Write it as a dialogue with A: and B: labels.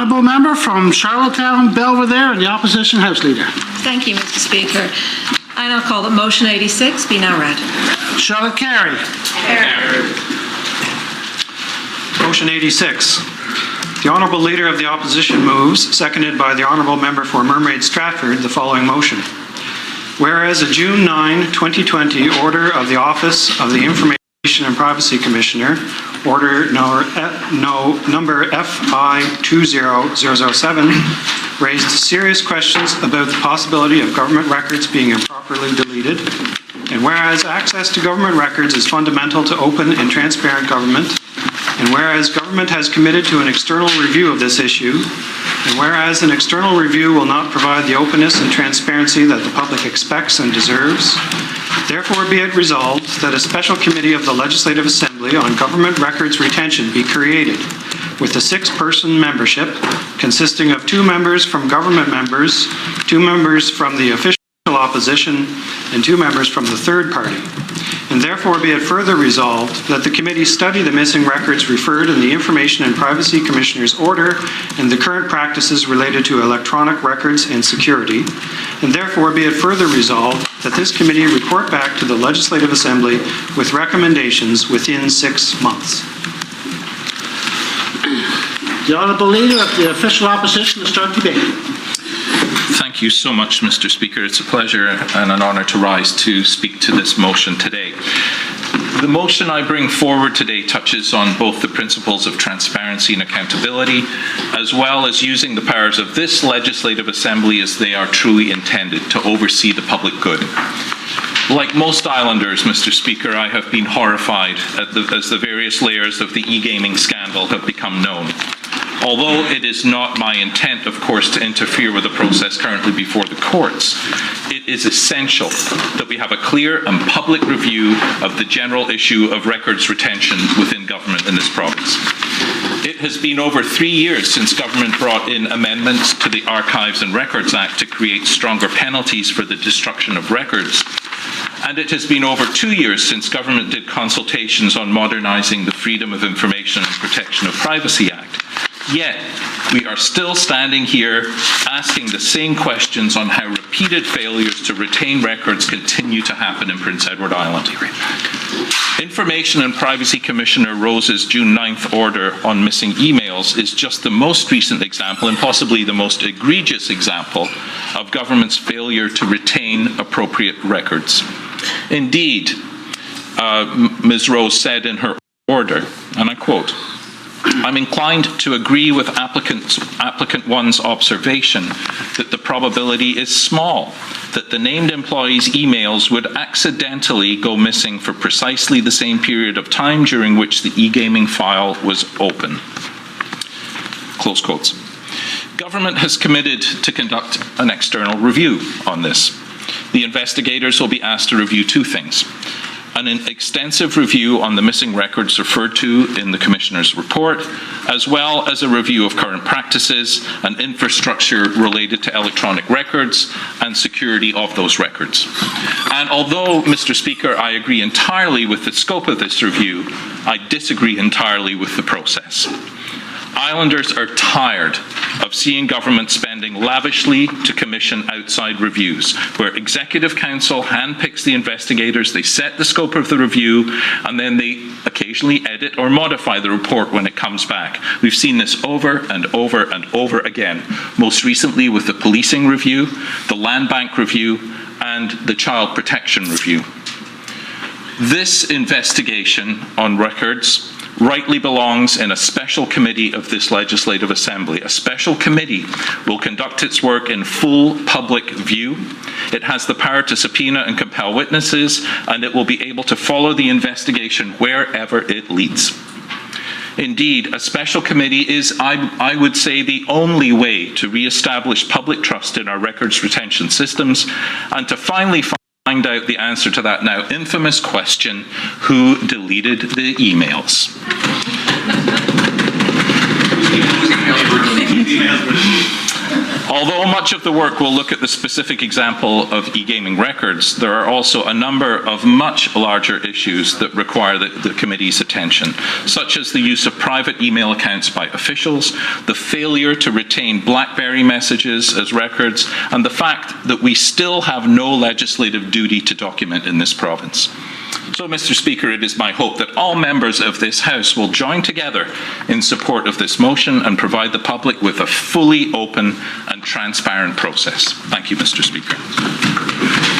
A: honourable member from Charlottetown, Belvedere, and the opposition House Leader.
B: Thank you, Mr. Speaker. I now call that motion 86 be now read.
A: Shall it carry?
C: Motion 86. The Honourable Leader of the Opposition moves, seconded by the Honourable Member for Mermaid Stratford, the following motion. Whereas a June 9, 2020 order of the Office of the Information and Privacy Commissioner, order number FI 20007, raised serious questions about the possibility of government records being improperly deleted, and whereas access to government records is fundamental to open and transparent government, and whereas government has committed to an external review of this issue, and whereas an external review will not provide the openness and transparency that the public expects and deserves, therefore be it resolved that a special committee of the Legislative Assembly on government records retention be created, with a 6-person membership consisting of 2 members from government members, 2 members from the official opposition, and 2 members from the third party. And therefore be it further resolved that the committee study the missing records referred in the Information and Privacy Commissioner's order and the current practices related to electronic records and security. And therefore be it further resolved that this committee report back to the Legislative Assembly with recommendations within 6 months.
A: The Honourable Leader of the official opposition to start debate.
D: Thank you so much, Mr. Speaker. It's a pleasure and an honour to rise to speak to this motion today. The motion I bring forward today touches on both the principles of transparency and accountability, as well as using the powers of this Legislative Assembly as they are truly intended to oversee the public good. Like most islanders, Mr. Speaker, I have been horrified as the various layers of the e-gaming scandal have become known. Although it is not my intent, of course, to interfere with the process currently before the courts, it is essential that we have a clear and public review of the general issue of records retention within government in this province. It has been over 3 years since government brought in amendments to the Archives and Records Act to create stronger penalties for the destruction of records. And it has been over 2 years since government did consultations on modernising the Freedom of Information and Protection of Privacy Act. Yet, we are still standing here asking the same questions on how repeated failures to retain records continue to happen in Prince Edward Island. Information and Privacy Commissioner Rose's June 9th order on missing emails is just the most recent example, and possibly the most egregious example, of government's failure to retain appropriate records. Indeed, Ms. Rose said in her order, and I quote, "I'm inclined to agree with applicant 1's observation that the probability is small that the named employee's emails would accidentally go missing for precisely the same period of time during which the e-gaming file was open." Close quotes. Government has committed to conduct an external review on this. The investigators will be asked to review 2 things. An extensive review on the missing records referred to in the Commissioner's report, as well as a review of current practices and infrastructure related to electronic records and security of those records. And although, Mr. Speaker, I agree entirely with the scope of this review, I disagree entirely with the process. Islanders are tired of seeing government spending lavishly to commission outside reviews, where Executive Council handpicks the investigators, they set the scope of the review, and then they occasionally edit or modify the report when it comes back. We've seen this over and over and over again, most recently with the policing review, the land bank review, and the child protection review. This investigation on records rightly belongs in a special committee of this Legislative Assembly. A special committee will conduct its work in full public view. It has the power to subpoena and compel witnesses, and it will be able to follow the investigation wherever it leads. Indeed, a special committee is, I would say, the only way to re-establish public trust in our records retention systems and to finally find out the answer to that now infamous question, who deleted the emails? Although much of the work will look at the specific example of e-gaming records, there are also a number of much larger issues that require the committee's attention, such as the use of private email accounts by officials, the failure to retain BlackBerry messages as records, and the fact that we still have no legislative duty to document in this province. So, Mr. Speaker, it is my hope that all members of this House will join together in support of this motion and provide the public with a fully open and transparent process. Thank you, Mr. Speaker.